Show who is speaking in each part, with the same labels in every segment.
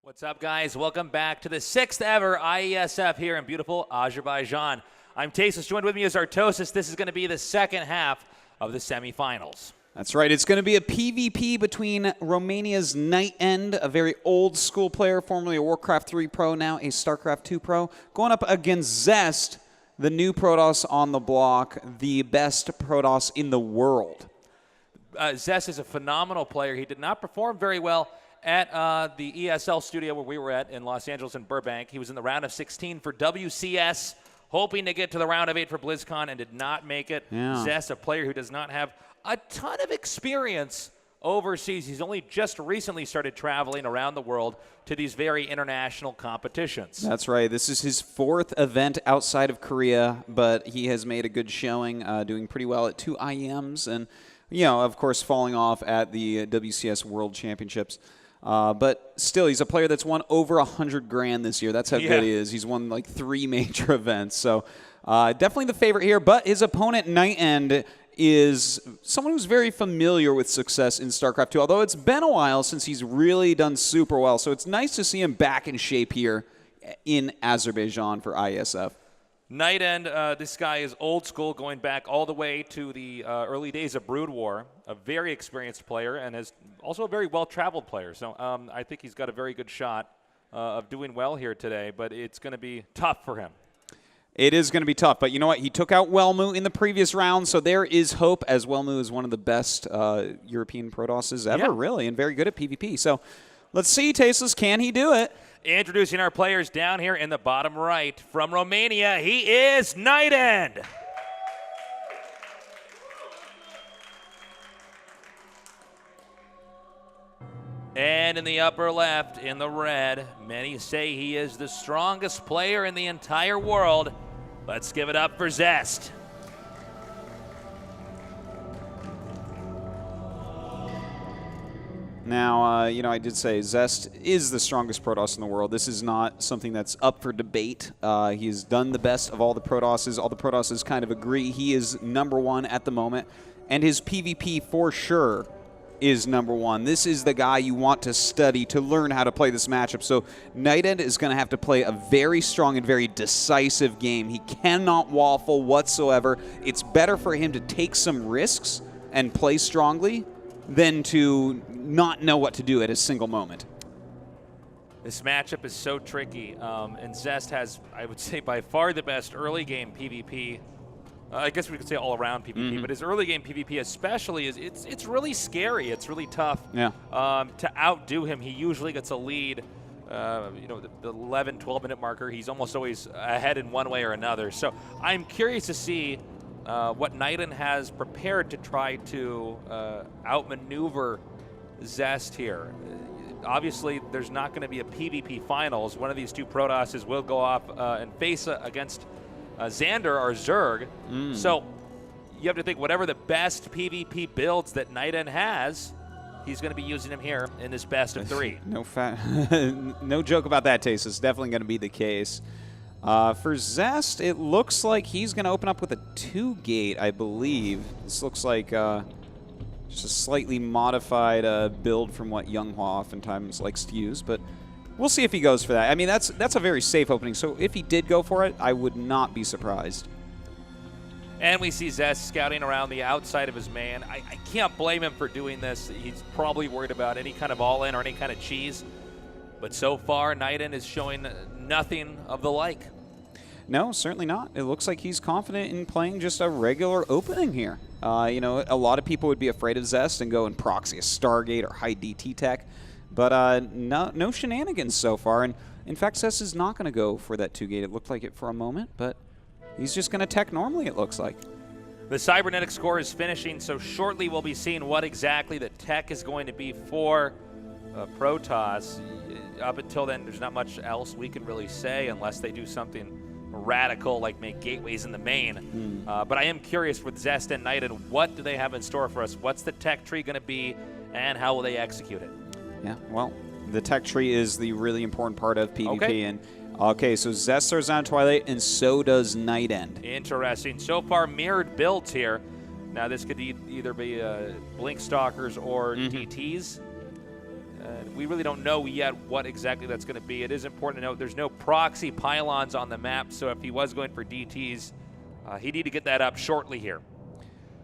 Speaker 1: What's up, guys? Welcome back to the 6th ever IeSF here in beautiful Azerbaijan. I'm Tasis. Joined with me is Artosis. This is going to be the second half of the semifinals.
Speaker 2: That's right. It's going to be a PvP between Romania's NightEnd, a very old school player, formerly a Warcraft 3 pro, now a Starcraft2 pro, going up against Zest, the new Protoss on the block, the best Protoss in the world.
Speaker 1: Zest is a phenomenal player. He did not perform very well at the ESL studio where we were at in Los Angeles and Burbank. He was in the round of 16 for WCS, hoping to get to the round of 8 for BlizzCon, and did not make it.
Speaker 2: Yeah.
Speaker 1: Zest, a player who does not have a ton of experience overseas. He's only just recently started traveling around the world to these very international competitions.
Speaker 2: That's right. This is his 4th event outside of Korea, but he has made a good showing, doing pretty well at 2 IEMs, and, you know, of course, falling off at the WCS World Championships. But still, he's a player that's won over 100 grand this year. That's how good he is. He's won like 3 major events. So definitely the favorite here. But his opponent, NightEnd, is someone who's very familiar with success in StarCraft 2, although it's been a while since he's really done super well. So it's nice to see him back in shape here in Azerbaijan for IeSF.
Speaker 1: NightEnd, this guy is old school, going back all the way to the early days of Brood War. A very experienced player, and is also a very well-traveled player. So I think he's got a very good shot of doing well here today, but it's going to be tough for him.
Speaker 2: It is going to be tough, but you know what? He took out Wellmu in the previous round, so there is hope, as Wellmu is one of the best European Protosses ever, really, and very good at PvP. So let's see, Tasteless, can he do it?
Speaker 1: Introducing our players down here in the bottom right. From Romania, he is NightEnd. And in the upper left, in the red, many say he is the strongest player in the entire world. Let's give it up for Zest.
Speaker 2: Now, you know, I did say Zest is the strongest Protoss in the world. This is not something that's up for debate. He's done the best of all the Protosses. All the Protosses kind of agree he is #1 at the moment. And his PvP, for sure, is #1. This is the guy you want to study to learn how to play this matchup. So NightEnd is going to have to play a very strong and very decisive game. He cannot waffle whatsoever. It's better for him to take some risks and play strongly than to not know what to do at a single moment.
Speaker 1: This matchup is so tricky, and Zest has, I would say, by far the best early game PvP. I guess we could say all around PvP, but his early game PvP especially is it's really scary. It's really tough.
Speaker 2: Yeah.
Speaker 1: To outdo him, he usually gets a lead. You know, the 11, 12-minute marker, he's almost always ahead in one way or another. So I'm curious to see what NightEnd has prepared to try to outmaneuver Zest here. Obviously, there's not going to be a PvP finals. One of these two Protosses will go off and face against Xander or Zerg. So you have to think whatever the best PvP builds that NightEnd has, he's going to be using him here in this best of 3.
Speaker 2: No joke about that, Taste. It's definitely going to be the case. For Zest, it looks like he's going to open up with a 2-gate, I believe. This looks like just a slightly modified build from what Younghua oftentimes likes to use, but we'll see if he goes for that. I mean, that's a very safe opening, so if he did go for it, I would not be surprised.
Speaker 1: And we see Zest scouting around the outside of his man. I can't blame him for doing this. He's probably worried about any kind of all-in or any kind of cheese. But so far, NightEnd is showing nothing of the like.
Speaker 2: No, certainly not. It looks like he's confident in playing just a regular opening here. You know, a lot of people would be afraid of Zest and go and proxy a Stargate or high DT tech. But no shenanigans so far. And in fact, Zest is not going to go for that 2-gate. It looked like it for a moment, but he's just going to tech normally, it looks like.
Speaker 1: The cybernetic score is finishing, so shortly we'll be seeing what exactly the tech is going to be for Protoss. Up until then, there's not much else we can really say unless they do something radical like make gateways in the main. But I am curious with Zest and NightEnd, what do they have in store for us? What's the tech tree going to be, and how will they execute it?
Speaker 2: Yeah, well, the tech tree is the really important part of PvP. Okay, so Zest throws down Twilight, and so does NightEnd.
Speaker 1: Interesting. So far, mirrored builds here. Now, this could either be Blink Stalkers or DTs. We really don't know yet what exactly that's going to be. It is important to note there's no proxy pylons on the map, so if he was going for DTs, he'd need to get that up shortly here.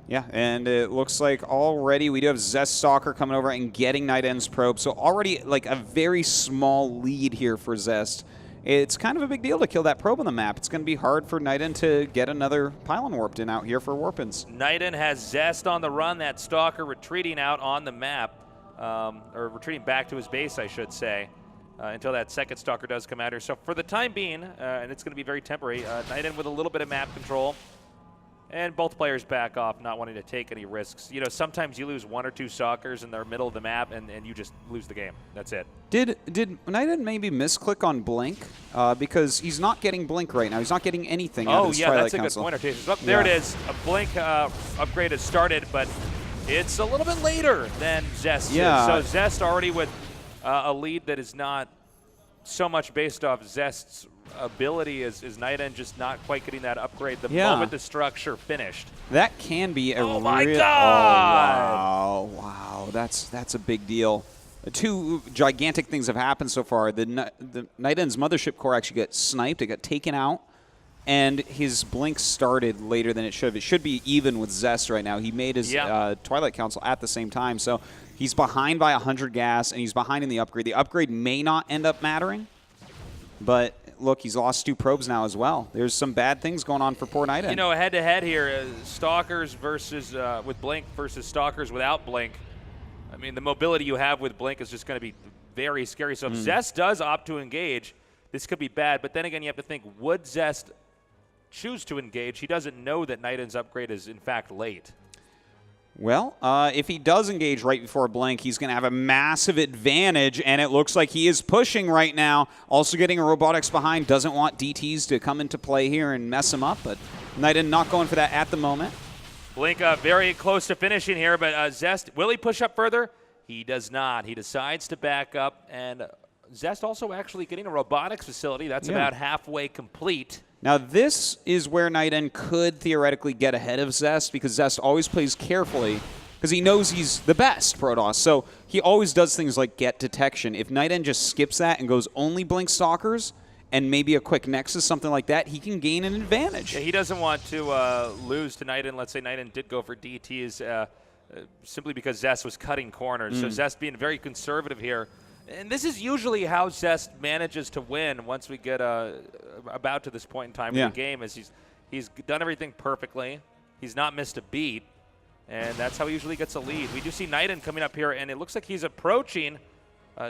Speaker 2: Yeah, and it looks like already we do have Zest Stalker coming over and getting NightEnd's probe, so already like a very small lead here for Zest. It's kind of a big deal to kill that probe on the map. It's going to be hard for NightEnd to get another pylon warped in out here for Warpins.
Speaker 1: NightEnd has Zest on the run, that Stalker retreating out on the map, or retreating back to his base, I should say, until that second Stalker does come out here. So for the time being, and it's going to be very temporary, NightEnd with a little bit of map control, and both players back off, not wanting to take any risks. You know, sometimes you lose 1 or 2 Stalkers in the middle of the map, and you just lose the game. That's it.
Speaker 2: Did NightEnd maybe misclick on Blink? Because he's not getting Blink right now. He's not getting anything out of this Twilight
Speaker 1: that's a
Speaker 2: Council.
Speaker 1: good pointer. Oh, there it is. A Blink upgrade has started, but it's a little bit later than Zest.
Speaker 2: Yeah.
Speaker 1: So Zest already with a lead that is not so much based off Zest's ability is NightEnd just not quite getting that upgrade the moment the structure finished.
Speaker 2: That can be a
Speaker 1: Oh my God!
Speaker 2: Oh, wow. That's a big deal. 2 gigantic things have happened so far. The NightEnd's mothership core actually got sniped. It got taken out, and his blink started later than it should have. It should be even with Zest right now. He made his Twilight Council at the same time, so he's behind by 100 gas, and he's behind in the upgrade. The upgrade may not end up mattering, but look, he's lost 2 probes now as well. There's some bad things going on for poor NightEnd.
Speaker 1: You know, head-to-head here, Stalkers versus with Blink versus Stalkers without Blink. I mean, the mobility you have with Blink is just going to be very scary. So if Zest does opt to engage, this could be bad. But then again, you have to think, would Zest choose to engage? He doesn't know that NightEnd's upgrade is, in fact, late.
Speaker 2: Well, if he does engage right before Blink, he's going to have a massive advantage, and it looks like he is pushing right now. Also getting a Robotics behind, doesn't want DTs to come into play here and mess him up, but NightEnd not going for that at the moment.
Speaker 1: Blink very close to finishing here, but Zest, will he push up further? He does not. He decides to back up, and Zest also actually getting a Robotics facility. That's about halfway complete.
Speaker 2: Now, this is where NightEnd could theoretically get ahead of Zest, because Zest always plays carefully because he knows he's the best Protoss. So he always does things like get detection. If NightEnd just skips that and goes only Blink Stalkers and maybe a quick Nexus, something like that, he can gain an advantage.
Speaker 1: Yeah, he doesn't want to lose to NightEnd. Let's say NightEnd did go for DTs simply because Zest was cutting corners. So Zest being very conservative here. And this is usually how Zest manages to win once we get about to this point in time in the game. Is he's done everything perfectly. He's not missed a beat, and that's how he usually gets a lead. We do see NightEnd coming up here, and it looks like he's approaching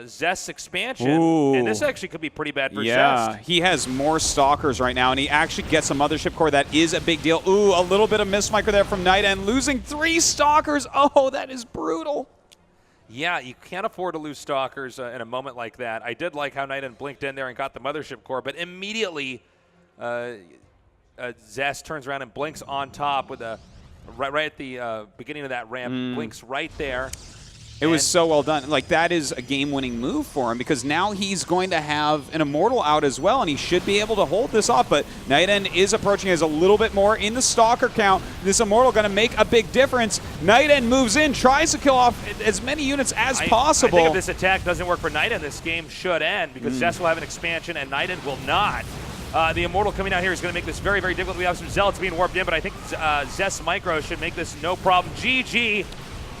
Speaker 1: Zest's expansion.
Speaker 2: Ooh.
Speaker 1: And this actually could be pretty bad for Zest.
Speaker 2: Yeah, he has more Stalkers right now, and he actually gets a Mothership Core. That is a big deal. Ooh, a little bit of mismicro there from NightEnd, losing 3 Stalkers. Oh, that is brutal.
Speaker 1: Yeah, you can't afford to lose Stalkers in a moment like that. I did like how NightEnd blinked in there and got the Mothership Core, but immediately Zest turns around and blinks on top with a right at the beginning of that ramp, blinks right there.
Speaker 2: It was so well done. Like, that is a game-winning move for him, because now he's going to have an Immortal out as well, and he should be able to hold this off. But NightEnd is approaching, has a little bit more in the Stalker count. This Immortal going to make a big difference. NightEnd moves in, tries to kill off as many units as possible.
Speaker 1: I think if this attack doesn't work for NightEnd, this game should end, because Zest will have an expansion and NightEnd will not. The Immortal coming out here is going to make this very, very difficult. We have some Zealots being warped in, but I think Zest Micro should make this no problem. GG.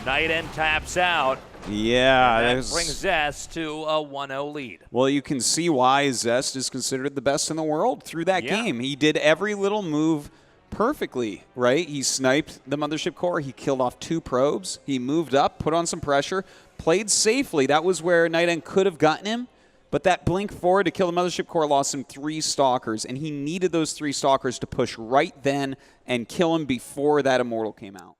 Speaker 1: NightEnd taps out.
Speaker 2: Yeah.
Speaker 1: That brings Zest to a 1-0 lead.
Speaker 2: Well, you can see why Zest is considered the best in the world through that game. He did every little move perfectly, right? He sniped the Mothership Core. He killed off 2 probes. He moved up, put on some pressure, played safely. That was where NightEnd could have gotten him. But that blink forward to kill the Mothership Core lost him 3 Stalkers, and he needed those 3 Stalkers to push right then and kill him before that Immortal came out.